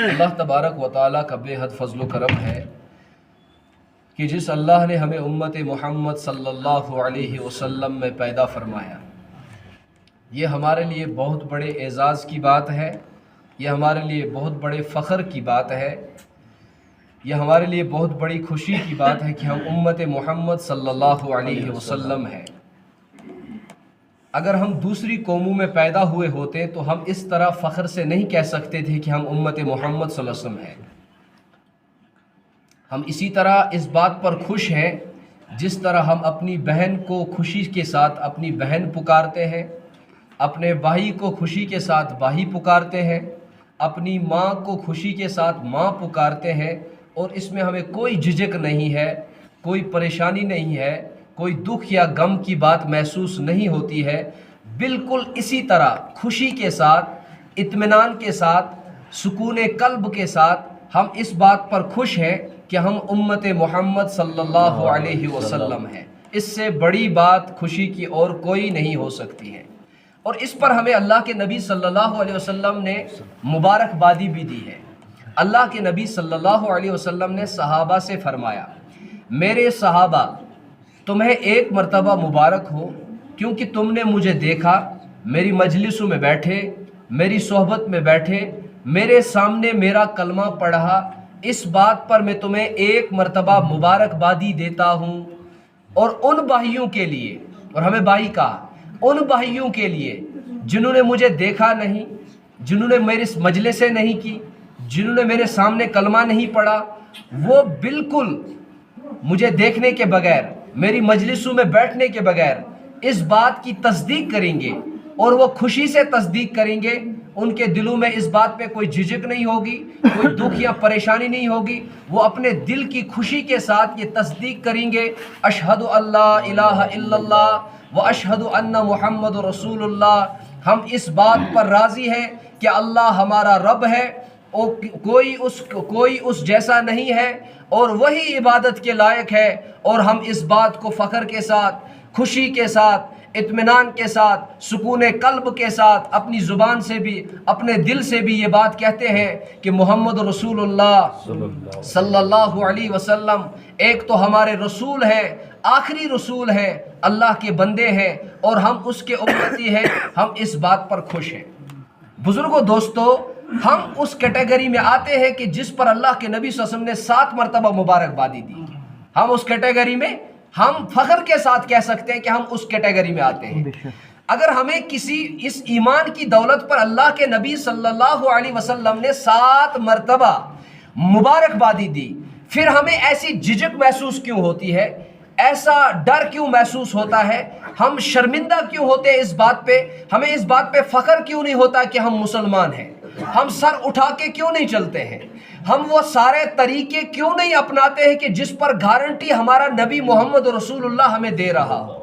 اللہ تبارک و تعالیٰ کا بے حد فضل و کرم ہے کہ جس اللہ نے ہمیں امت محمد صلی اللہ علیہ وسلم میں پیدا فرمایا، یہ ہمارے لیے بہت بڑے اعزاز کی بات ہے، یہ ہمارے لیے بہت بڑے فخر کی بات ہے، یہ ہمارے لیے بہت بڑی خوشی کی بات ہے کہ ہم امت محمد صلی اللہ علیہ وسلم ہیں۔ اگر ہم دوسری قوموں میں پیدا ہوئے ہوتے تو ہم اس طرح فخر سے نہیں کہہ سکتے تھے کہ ہم امت محمد صلی اللہ علیہ وسلم ہیں۔ ہم اسی طرح اس بات پر خوش ہیں جس طرح ہم اپنی بہن کو خوشی کے ساتھ اپنی بہن پکارتے ہیں، اپنے بھائی کو خوشی کے ساتھ بھائی پکارتے ہیں، اپنی ماں کو خوشی کے ساتھ ماں پکارتے ہیں، اور اس میں ہمیں کوئی جھجک نہیں ہے، کوئی پریشانی نہیں ہے، کوئی دکھ یا غم کی بات محسوس نہیں ہوتی ہے۔ بالکل اسی طرح خوشی کے ساتھ، اطمینان کے ساتھ، سکون قلب کے ساتھ ہم اس بات پر خوش ہیں کہ ہم امت محمد صلی اللہ علیہ وسلم ہیں۔ اس سے بڑی بات خوشی کی اور کوئی نہیں ہو سکتی ہے، اور اس پر ہمیں اللہ کے نبی صلی اللہ علیہ وسلم نے مبارکبادی بھی دی ہے۔ اللہ کے نبی صلی اللہ علیہ وسلم نے صحابہ سے فرمایا، میرے صحابہ تمہیں ایک مرتبہ مبارک ہو، کیونکہ تم نے مجھے دیکھا، میری مجلسوں میں بیٹھے، میری صحبت میں بیٹھے، میرے سامنے میرا کلمہ پڑھا، اس بات پر میں تمہیں ایک مرتبہ مبارکبادی دیتا ہوں۔ اور ان بھائیوں کے لیے، اور ہمیں بھائی کہا، ان بھائیوں کے لیے جنہوں نے مجھے دیکھا نہیں، جنہوں نے میری مجلسیں نہیں کی، جنہوں نے میرے سامنے کلمہ نہیں پڑھا، وہ بالکل مجھے دیکھنے کے بغیر، میری مجلسوں میں بیٹھنے کے بغیر اس بات کی تصدیق کریں گے، اور وہ خوشی سے تصدیق کریں گے۔ ان کے دلوں میں اس بات پہ کوئی جھجک نہیں ہوگی، کوئی دکھ یا پریشانی نہیں ہوگی، وہ اپنے دل کی خوشی کے ساتھ یہ تصدیق کریں گے، اشہد اللہ الہ الا اللہ و اشہد ان محمد رسول اللہ۔ ہم اس بات پر راضی ہیں کہ اللہ ہمارا رب ہے، اور کوئی اس جیسا نہیں ہے، اور وہی عبادت کے لائق ہے، اور ہم اس بات کو فخر کے ساتھ، خوشی کے ساتھ، اطمینان کے ساتھ، سکون قلب کے ساتھ اپنی زبان سے بھی، اپنے دل سے بھی یہ بات کہتے ہیں کہ محمد رسول اللہ صلی اللہ علیہ وسلم ایک تو ہمارے رسول ہیں، آخری رسول ہیں، اللہ کے بندے ہیں، اور ہم اس کے امتی ہیں۔ ہم اس بات پر خوش ہیں۔ بزرگوں، دوستو، ہم اس کیٹیگری میں آتے ہیں کہ جس پر اللہ کے نبی صلی اللہ علیہ وسلم نے 7 مرتبہ مبارکبادی دی۔ ہم اس کیٹیگری میں، ہم فخر کے ساتھ کہہ سکتے ہیں کہ ہم اس کیٹیگری میں آتے ہیں۔ اگر ہمیں کسی اس ایمان کی دولت پر اللہ کے نبی صلی اللہ علیہ وسلم نے 7 مرتبہ مبارکبادی دی، پھر ہمیں ایسی جھجک محسوس کیوں ہوتی ہے، ایسا ڈر کیوں محسوس ہوتا ہے، ہم شرمندہ کیوں ہوتے ہیں اس بات پہ، ہمیں اس بات پہ فخر کیوں نہیں ہوتا کہ ہم مسلمان ہیں، ہم سر اٹھا کے کیوں نہیں چلتے ہیں، ہم وہ سارے طریقے کیوں نہیں اپناتے ہیں کہ جس پر گارنٹی ہمارا نبی محمد رسول اللہ ہمیں دے رہا ہو۔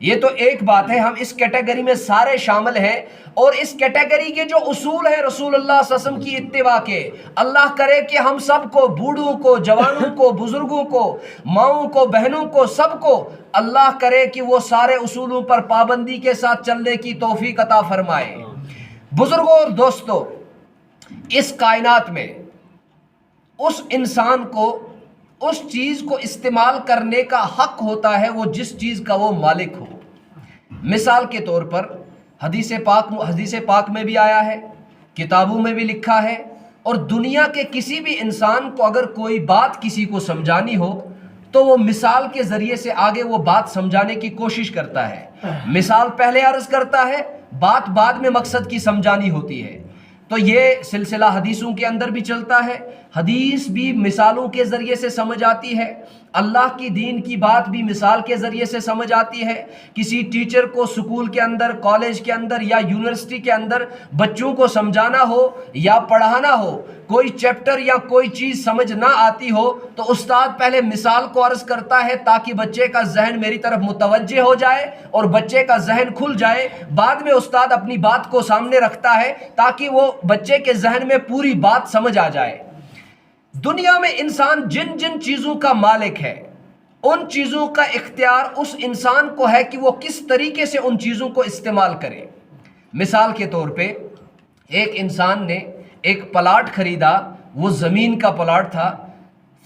یہ تو ایک بات ہے، ہم اس کیٹیگری میں سارے شامل ہیں، اور اس کیٹیگری کے جو اصول ہیں رسول اللہ صلی اللہ علیہ وسلم کی اتباع کے، اللہ کرے کہ ہم سب کو، بوڑھوں کو، جوانوں کو، بزرگوں کو، ماؤں کو، بہنوں کو، سب کو اللہ کرے کہ وہ سارے اصولوں پر پابندی کے ساتھ چلنے کی توفیق عطا فرمائے۔ بزرگوں اور دوستو، اس کائنات میں اس انسان کو اس چیز کو استعمال کرنے کا حق ہوتا ہے وہ جس چیز کا وہ مالک ہو۔ مثال کے طور پر حدیث پاک میں بھی آیا ہے، کتابوں میں بھی لکھا ہے، اور دنیا کے کسی بھی انسان کو اگر کوئی بات کسی کو سمجھانی ہو تو وہ مثال کے ذریعے سے آگے وہ بات سمجھانے کی کوشش کرتا ہے۔ مثال پہلے عرض کرتا ہے، بات بعد میں مقصد کی سمجھانی ہوتی ہے۔ تو یہ سلسلہ حدیثوں کے اندر بھی چلتا ہے، حدیث بھی مثالوں کے ذریعے سے سمجھ آتی ہے، اللہ کی دین کی بات بھی مثال کے ذریعے سے سمجھ آتی ہے۔ کسی ٹیچر کو سکول کے اندر، کالج کے اندر یا یونیورسٹی کے اندر بچوں کو سمجھانا ہو یا پڑھانا ہو، کوئی چیپٹر یا کوئی چیز سمجھ نہ آتی ہو تو استاد پہلے مثال کو عرض کرتا ہے تاکہ بچے کا ذہن میری طرف متوجہ ہو جائے اور بچے کا ذہن کھل جائے۔ بعد میں استاد اپنی بات کو سامنے رکھتا ہے تاکہ وہ بچے کے ذہن میں پوری بات سمجھ آ جائے۔ دنیا میں انسان جن جن چیزوں کا مالک ہے، ان چیزوں کا اختیار اس انسان کو ہے کہ وہ کس طریقے سے ان چیزوں کو استعمال کرے۔ مثال کے طور پہ ایک انسان نے ایک پلاٹ خریدا، وہ زمین کا پلاٹ تھا،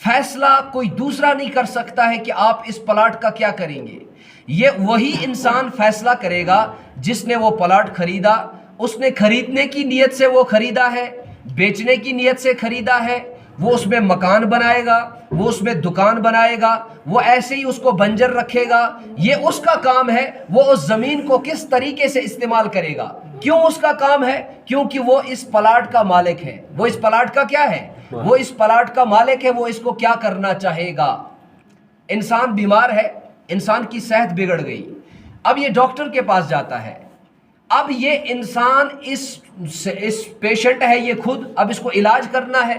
فیصلہ کوئی دوسرا نہیں کر سکتا ہے کہ آپ اس پلاٹ کا کیا کریں گے، یہ وہی انسان فیصلہ کرے گا جس نے وہ پلاٹ خریدا۔ اس نے خریدنے کی نیت سے وہ خریدا ہے، بیچنے کی نیت سے خریدا ہے، وہ اس میں مکان بنائے گا، وہ اس میں دکان بنائے گا، وہ ایسے ہی اس کو بنجر رکھے گا، یہ اس کا کام ہے۔ وہ اس زمین کو کس طریقے سے استعمال کرے گا، کیوں اس کا کام ہے؟ کیونکہ وہ اس پلاٹ کا مالک ہے۔ وہ اس پلاٹ کا کیا ہے؟ وہ اس پلاٹ کا مالک ہے، وہ اس کو کیا کرنا چاہے گا۔ انسان بیمار ہے، انسان کی صحت بگڑ گئی، اب یہ ڈاکٹر کے پاس جاتا ہے، اب یہ انسان اس پیشنٹ ہے، یہ خود اب اس کو علاج کرنا ہے،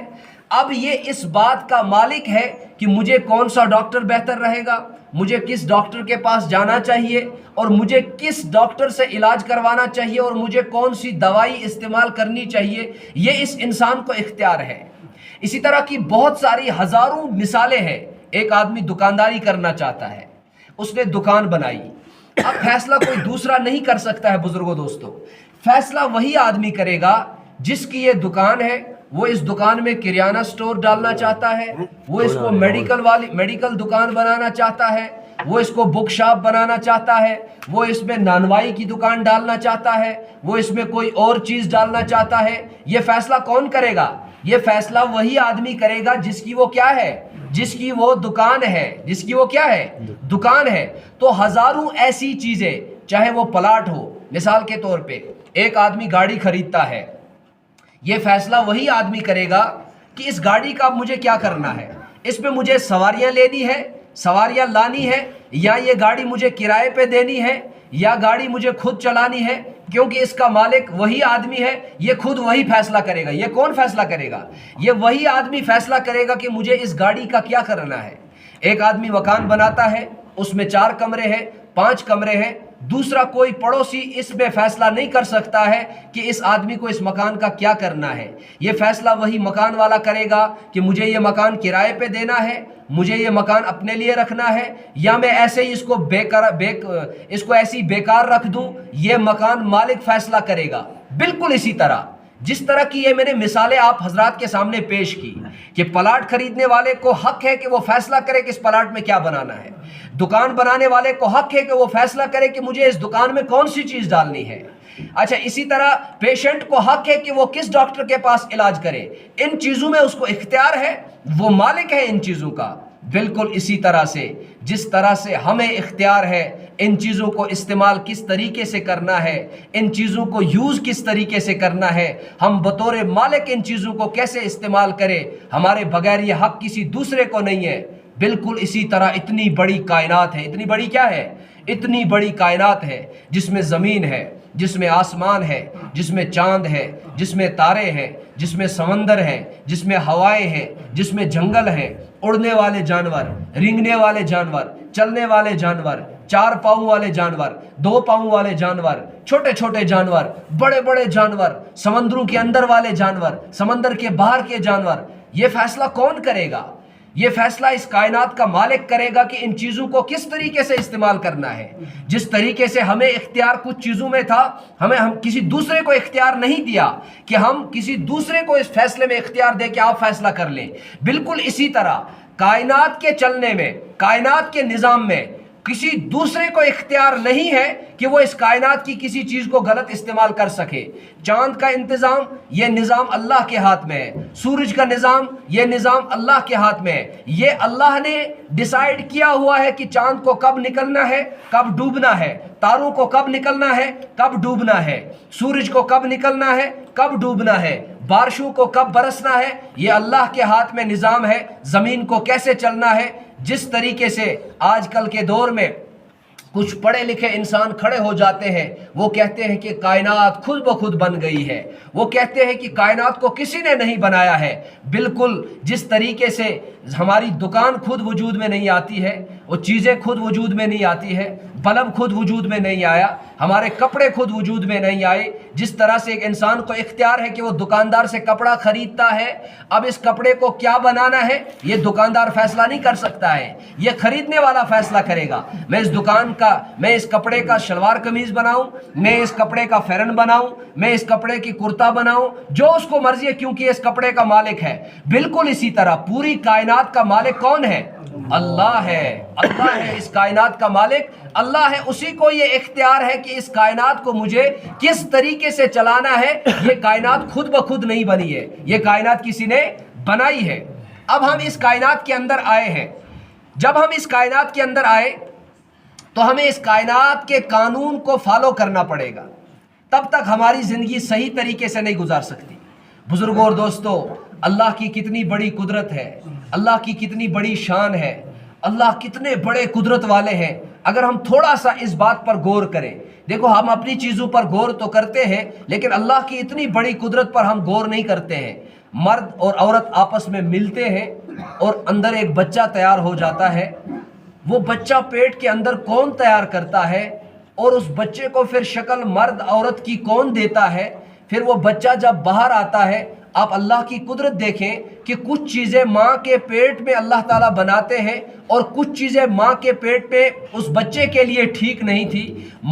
اب یہ اس بات کا مالک ہے کہ مجھے کون سا ڈاکٹر بہتر رہے گا، مجھے کس ڈاکٹر کے پاس جانا چاہیے، اور مجھے کس ڈاکٹر سے علاج کروانا چاہیے، اور مجھے کون سی دوائی استعمال کرنی چاہیے، یہ اس انسان کو اختیار ہے۔ اسی طرح کی بہت ساری ہزاروں مثالیں ہیں۔ ایک آدمی دکانداری کرنا چاہتا ہے، اس نے دکان بنائی، اب فیصلہ کوئی دوسرا نہیں کر سکتا ہے بزرگوں دوستوں، فیصلہ وہی آدمی کرے گا جس کی یہ دکان ہے۔ وہ اس دکان میں کریانہ سٹور ڈالنا چاہتا ہے، وہ اس کو میڈیکل دکان بنانا چاہتا ہے، وہ اس کو بک شاپ بنانا چاہتا ہے، وہ اس میں نانوائی کی دکان ڈالنا چاہتا ہے، وہ اس میں کوئی اور چیز ڈالنا چاہتا ہے۔ یہ فیصلہ کون کرے گا؟ یہ فیصلہ وہی آدمی کرے گا جس کی وہ کیا ہے؟ جس کی وہ دکان ہے، جس کی وہ کیا ہے؟ دکان ہے۔ تو ہزاروں ایسی چیزیں، چاہے وہ پلاٹ ہو، مثال کے طور پہ ایک آدمی گاڑی خریدتا ہے، یہ فیصلہ وہی آدمی کرے گا کہ اس گاڑی کا مجھے کیا کرنا ہے، اس میں مجھے سواریاں لینی ہے، سواریاں لانی ہے، یا یہ گاڑی مجھے کرائے پہ دینی ہے، یا گاڑی مجھے خود چلانی ہے، کیونکہ اس کا مالک وہی آدمی ہے، یہ خود وہی فیصلہ کرے گا۔ یہ کون فیصلہ کرے گا؟ یہ وہی آدمی فیصلہ کرے گا کہ مجھے اس گاڑی کا کیا کرنا ہے۔ ایک آدمی مکان بناتا ہے، اس میں 4 کمرے ہیں، 5 کمرے ہیں، دوسرا کوئی پڑوسی اس میں فیصلہ نہیں کر سکتا ہے کہ اس آدمی کو اس مکان کا کیا کرنا ہے۔ یہ فیصلہ وہی مکان والا کرے گا کہ مجھے یہ مکان کرائے پہ دینا ہے، مجھے یہ مکان اپنے لیے رکھنا ہے، یا میں ایسے ہی اس کو ایسی بیکار رکھ دوں۔ یہ مکان مالک فیصلہ کرے گا۔ بالکل اسی طرح جس طرح کی یہ میں نے مثالیں آپ حضرات کے سامنے پیش کی کہ پلاٹ خریدنے والے کو حق ہے کہ وہ فیصلہ کرے کہ اس پلاٹ میں کیا بنانا ہے، دکان بنانے والے کو حق ہے کہ وہ فیصلہ کرے کہ مجھے اس دکان میں کون سی چیز ڈالنی ہے۔ اچھا، اسی طرح پیشنٹ کو حق ہے کہ وہ کس ڈاکٹر کے پاس علاج کرے، ان چیزوں میں اس کو اختیار ہے، وہ مالک ہے ان چیزوں کا۔ بالکل اسی طرح سے جس طرح سے ہمیں اختیار ہے ان چیزوں کو استعمال کس طریقے سے کرنا ہے، ان چیزوں کو یوز کس طریقے سے کرنا ہے، ہم بطور مالک ان چیزوں کو کیسے استعمال کریں، ہمارے بغیر یہ حق کسی دوسرے کو نہیں ہے۔ بالکل اسی طرح اتنی بڑی کائنات ہے، اتنی بڑی کیا ہے؟ اتنی بڑی کائنات ہے جس میں زمین ہے، جس میں آسمان ہے، جس میں چاند ہے، جس میں تارے ہیں، جس میں سمندر ہے، جس میں ہوائیں ہیں، جس میں جنگل ہیں، اڑنے والے جانور، رینگنے والے جانور، چلنے والے جانور، 4 پاؤں والے جانور، 2 پاؤں والے جانور، چھوٹے چھوٹے جانور، بڑے بڑے جانور، سمندروں کے اندر والے جانور، سمندر کے باہر کے جانور۔ یہ فیصلہ کون کرے گا؟ یہ فیصلہ اس کائنات کا مالک کرے گا کہ ان چیزوں کو کس طریقے سے استعمال کرنا ہے۔ جس طریقے سے ہمیں اختیار کچھ چیزوں میں تھا، ہم کسی دوسرے کو اختیار نہیں دیا کہ ہم کسی دوسرے کو اس فیصلے میں اختیار دے کہ آپ فیصلہ کر لیں۔ بالکل اسی طرح کائنات کے چلنے میں، کائنات کے نظام میں کسی دوسرے کو اختیار نہیں ہے کہ وہ اس کائنات کی کسی چیز کو غلط استعمال کر سکے۔ چاند کا انتظام، یہ نظام اللہ کے ہاتھ میں ہے۔ سورج کا نظام، یہ نظام اللہ کے ہاتھ میں ہے۔ یہ اللہ نے ڈیسائیڈ کیا ہوا ہے کہ چاند کو کب نکلنا ہے، کب ڈوبنا ہے، تاروں کو کب نکلنا ہے، کب ڈوبنا ہے، سورج کو کب نکلنا ہے، کب ڈوبنا ہے، بارشوں کو کب برسنا ہے۔ یہ اللہ کے ہاتھ میں نظام ہے۔ زمین کو کیسے چلنا ہے، جس طریقے سے آج کل کے دور میں کچھ پڑھے لکھے انسان کھڑے ہو جاتے ہیں، وہ کہتے ہیں کہ کائنات خود بخود بن گئی ہے، وہ کہتے ہیں کہ کائنات کو کسی نے نہیں بنایا ہے۔ بالکل جس طریقے سے ہماری دکان خود وجود میں نہیں آتی ہے، وہ چیزیں خود وجود میں نہیں آتی ہے، بلب خود وجود میں نہیں آیا، ہمارے کپڑے خود وجود میں نہیں آئے. جس طرح سے ایک انسان کو اختیار ہے کہ وہ دکاندار سے کپڑا خریدتا ہے، اب اس کپڑے کو کیا بنانا ہے یہ دکاندار فیصلہ نہیں کر سکتا ہے، یہ خریدنے والا فیصلہ کرے گا. میں اس کپڑے کا شلوار قمیض بناؤں، میں اس کپڑے کا فیرن بناؤں، میں اس کپڑے کی کرتا بناؤں، جو اس کو مرضی ہے، کیونکہ اس کپڑے کا مالک ہے. بالکل اسی طرح پوری کائنات کا مالک کون ہے؟ اللہ ہے. اللہ ہے اس کائنات کا مالک، اللہ ہے. اسی کو یہ اختیار ہے کہ اس کائنات کو مجھے کس طریقے سے چلانا ہے. یہ کائنات خود بخود نہیں بنی ہے، یہ کائنات کسی نے بنائی ہے. اب ہم اس کائنات کے اندر آئے ہیں. جب ہم اس کائنات کے اندر آئے تو ہمیں اس کائنات کے قانون کو فالو کرنا پڑے گا، تب تک ہماری زندگی صحیح طریقے سے نہیں گزار سکتی. بزرگوں اور دوستو، اللہ کی کتنی بڑی قدرت ہے، اللہ کی کتنی بڑی شان ہے، اللہ کتنے بڑے قدرت والے ہیں. اگر ہم تھوڑا سا اس بات پر غور کریں، دیکھو ہم اپنی چیزوں پر غور تو کرتے ہیں لیکن اللہ کی اتنی بڑی قدرت پر ہم غور نہیں کرتے ہیں. مرد اور عورت آپس میں ملتے ہیں اور اندر ایک بچہ تیار ہو جاتا ہے. وہ بچہ پیٹ کے اندر کون تیار کرتا ہے اور اس بچے کو پھر شکل مرد عورت کی کون دیتا ہے؟ پھر وہ بچہ جب باہر آتا ہے، آپ اللہ کی قدرت دیکھیں کہ کچھ چیزیں ماں کے پیٹ میں اللہ تعالیٰ بناتے ہیں اور کچھ چیزیں ماں کے پیٹ میں اس بچے کے لیے ٹھیک نہیں تھی،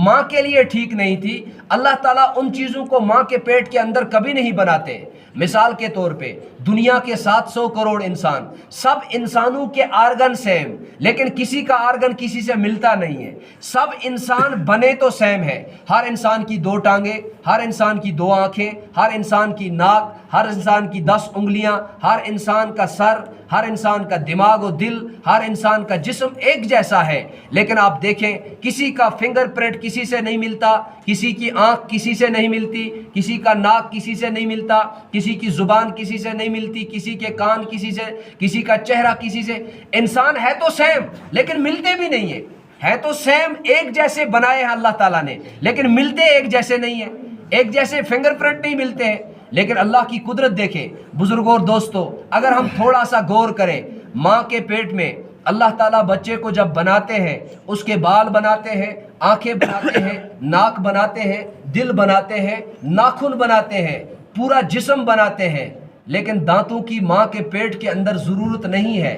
ماں کے لیے ٹھیک نہیں تھی. اللہ تعالیٰ ان چیزوں کو ماں کے پیٹ کے اندر کبھی نہیں بناتے. مثال کے طور پہ دنیا کے 700 کروڑ انسان، سب انسانوں کے آرگن سیم، لیکن کسی کا آرگن کسی سے ملتا نہیں ہے. سب انسان بنے تو سیم ہے، ہر انسان کی 2 ٹانگیں، ہر انسان کی 2 آنکھیں، ہر انسان کی ناک، ہر انسان کی 10 انگلیاں، ہر انسان کا سر، ہر انسان کا دماغ و دل، ہر انسان کا جسم ایک جیسا ہے. لیکن آپ دیکھیں کسی کا فنگر پرنٹ کسی سے نہیں ملتا، کسی کی آنکھ کسی سے نہیں ملتی، کسی کا ناک کسی سے نہیں ملتا، کسی کی زبان کسی سے نہیں ملتی، کسی کے کان کسی سے، کسی کا چہرہ کسی سے. انسان ہے تو سیم لیکن ملتے بھی نہیں ہیں. ہے تو سیم، ایک جیسے بنائے ہیں اللہ تعالیٰ نے لیکن ملتے ایک جیسے نہیں ہیں. ایک جیسے فنگر پرنٹ نہیں ملتے ہیں. لیکن اللہ کی قدرت دیکھیں بزرگوں اور دوستو، اگر ہم تھوڑا سا غور کریں، ماں کے پیٹ میں اللہ تعالیٰ بچے کو جب بناتے ہیں، اس کے بال بناتے ہیں، آنکھیں بناتے ہیں، ناک بناتے ہیں، دل بناتے ہیں، ناخن بناتے ہیں، پورا جسم بناتے ہیں، لیکن دانتوں کی ماں کے پیٹ کے اندر ضرورت نہیں ہے.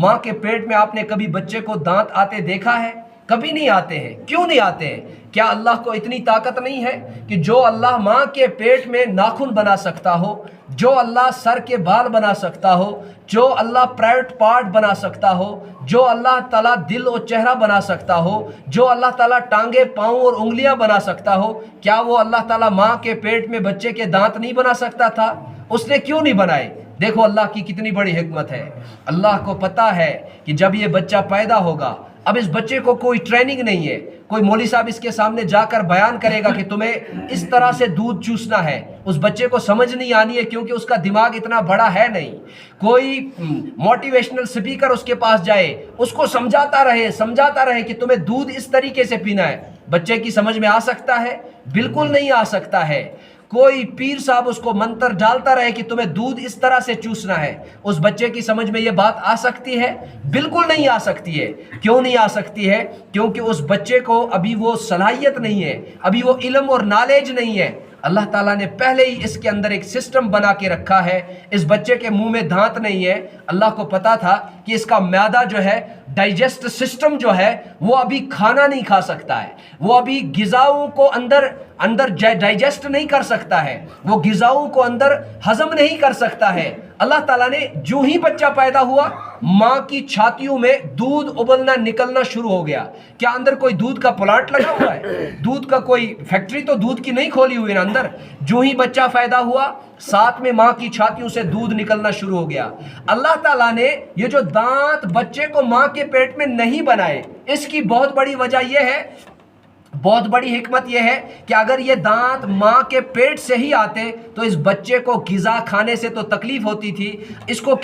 ماں کے پیٹ میں آپ نے کبھی بچے کو دانت آتے دیکھا ہے؟ کبھی نہیں آتے ہیں. کیوں نہیں آتے ہیں؟ کیا اللہ کو اتنی طاقت نہیں ہے کہ جو اللہ ماں کے پیٹ میں ناخن بنا سکتا ہو، جو اللہ سر کے بال بنا سکتا ہو، جو اللہ پرائیویٹ پارٹ بنا سکتا ہو، جو اللہ تعالیٰ دل اور چہرہ بنا سکتا ہو، جو اللہ تعالیٰ ٹانگیں، پاؤں اور انگلیاں بنا سکتا ہو، کیا وہ اللہ تعالیٰ ماں کے پیٹ میں بچے کے دانت نہیں بنا سکتا تھا؟ اس نے کیوں نہیں بنائے؟ دیکھو اللہ کی کتنی بڑی حکمت ہے. اللہ کو پتا ہے کہ جب یہ بچہ پیدا ہوگا، اب اس بچے کو کوئی ٹریننگ نہیں ہے، کوئی مولوی صاحب اس کے سامنے جا کر بیان کرے گا کہ تمہیں اس طرح سے دودھ چوسنا ہے، اس بچے کو سمجھ نہیں آنی ہے کیونکہ اس کا دماغ اتنا بڑا ہے نہیں. کوئی موٹیویشنل سپیکر اس کے پاس جائے، اس کو سمجھاتا رہے کہ تمہیں دودھ اس طریقے سے پینا ہے، بچے کی سمجھ میں آ سکتا ہے؟ بالکل نہیں آ سکتا ہے. کوئی پیر صاحب اس کو منتر ڈالتا رہے کہ تمہیں دودھ اس طرح سے چوسنا ہے، اس بچے کی سمجھ میں یہ بات آ سکتی ہے؟ بالکل نہیں آ سکتی ہے. کیوں نہیں آ سکتی ہے؟ کیونکہ اس بچے کو ابھی وہ صلاحیت نہیں ہے، ابھی وہ علم اور نالج نہیں ہے. اللہ تعالیٰ نے پہلے ہی اس کے اندر ایک سسٹم بنا کے رکھا ہے. اس بچے کے منہ میں دانت نہیں ہے. اللہ کو پتا تھا کہ اس کا معدہ جو ہے، ڈائجسٹ سسٹم جو ہے، وہ ابھی کھانا نہیں کھا سکتا ہے، وہ ابھی غذاؤں کو اندر ڈائجسٹ نہیں کر سکتا ہے، وہ غذاؤں کو اندر ہضم نہیں کر سکتا ہے. اللہ تعالیٰ نے جو ہی بچہ پیدا ہوا، ماں کی چھاتیوں میں دودھ ابلنا نکلنا شروع ہو گیا. کیا اندر کوئی دودھ کا پلانٹ لگا ہوا ہے؟ دودھ کا کوئی فیکٹری تو دودھ کی نہیں کھولی ہوئی نا اندر. جو ہی بچہ پیدا ہوا، ساتھ میں ماں کی چھاتیوں سے دودھ نکلنا شروع ہو گیا. اللہ تعالیٰ نے یہ جو دانت بچے کو ماں کے پیٹ میں نہیں بنائے، اس کی بہت بڑی وجہ یہ ہے، بہت بڑی حکمت یہ ہے کہ اگر یہ دانت ماں کے پیٹ سے ہی آتے تو اس بچے کو غذا کھانے سے تو تکلیف ہوتی تھی. اس کو